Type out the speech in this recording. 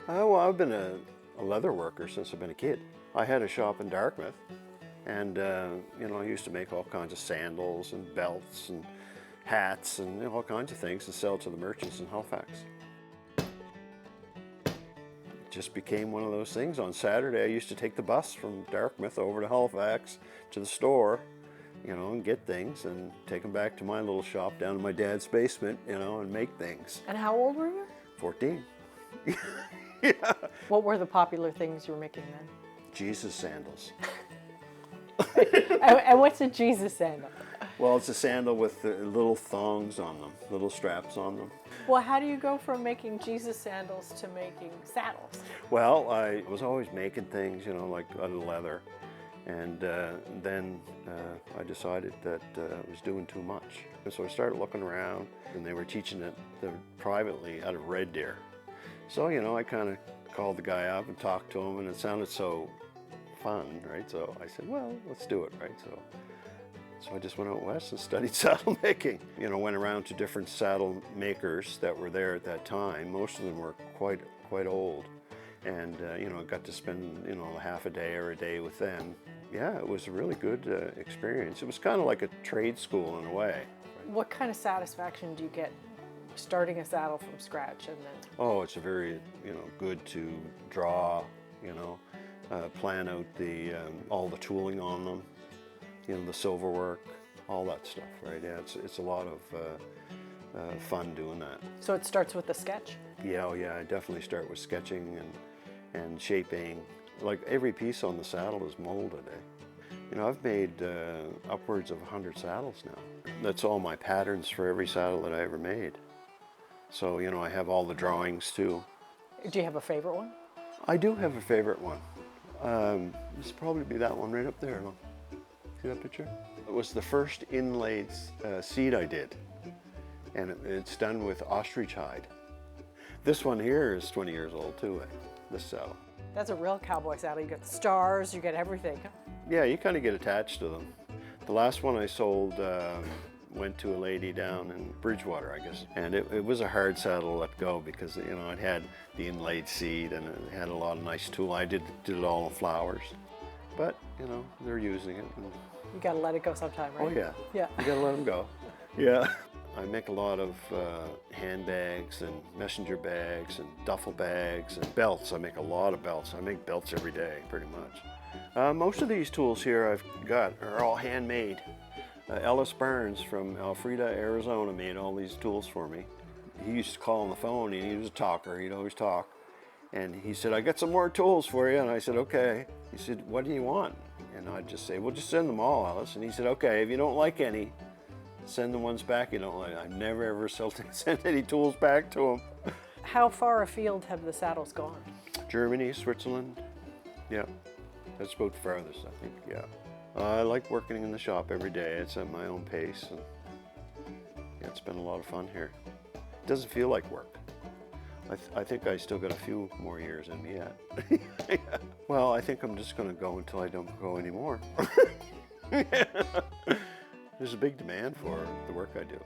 Well, I've been a leather worker since I've been a kid. I had a shop in Dartmouth, and you know, I used to make all kinds of sandals and belts and hats and all kinds of things to sell to the merchants in Halifax. It just became one of those things. On Saturday, I used to take the bus from Dartmouth over to Halifax to the store, you know, and get things and take them back to my little shop down in my dad's basement, you know, and make things. And how old were you? 14. Yeah. What were the popular things you were making then? Jesus sandals. And what's a Jesus sandal? Well, it's a sandal with the little thongs on them, little straps on them. Well, how do you go from making Jesus sandals to making saddles? Well, I was always making things, you know, like out of leather. And then I decided that I was doing too much. And so I started looking around, and they were teaching it privately out of Red Deer. So, you know, I kind of called the guy up and talked to him, and it sounded so fun, right? So I said, well, let's do it, right? So I just went out west and studied saddle making. You know, went around to different saddle makers that were there at that time. Most of them were quite old. And, you know, I got to spend, you know, half a day or a day with them. Yeah, it was a really good experience. It was kind of like a trade school in a way. What kind of satisfaction do you get starting a saddle from scratch and then? Oh, it's a very, you know, good to draw, you know, plan out all the tooling on them, you know, the silver work, all that stuff, right? Yeah, it's a lot of fun doing that. So it starts with the sketch? Yeah, oh yeah, I definitely start with sketching and shaping. Like every piece on the saddle is molded. You know, I've made upwards of 100 saddles now. That's all my patterns for every saddle that I ever made. So, you know, I have all the drawings too. Do you have a favorite one? I do have a favorite one. This will probably be that one right up there. Look. See that picture? It was the first inlaid seat I did. And it's done with ostrich hide. This one here is 20 years old too, this saddle. That's a real cowboy saddle. You get the stars, you get everything. Yeah, you kind of get attached to them. The last one I sold went to a lady down in Bridgewater, I guess. And it was a hard saddle to let go because, you know, it had the inlaid seat and it had a lot of nice tool. I did it all in flowers. But, you know, they're using it. And you gotta let it go sometime, right? oh yeah. Yeah. You gotta let them go. Yeah. I make a lot of handbags and messenger bags and duffel bags and belts. I make a lot of belts. I make belts every day, pretty much. Most of these tools here I've got are all handmade. Ellis Burns from Alfreda, Arizona made all these tools for me. He used to call on the phone, and he was a talker. He'd always talk. And he said, I got some more tools for you. And I said, okay. He said, what do you want? And I'd just say, well, just send them all, Ellis. And he said, okay, if you don't like any, send the ones back you don't like. I never ever sent any tools back to him. How far afield have the saddles gone? Germany, Switzerland. Yeah, that's about the farthest, I think, yeah. I like working in the shop every day. It's at my own pace. And yeah, it's been a lot of fun here. It doesn't feel like work. I think I still got a few more years in me yet. Yeah. Well, I think I'm just going to go until I don't go anymore. There's a big demand for the work I do.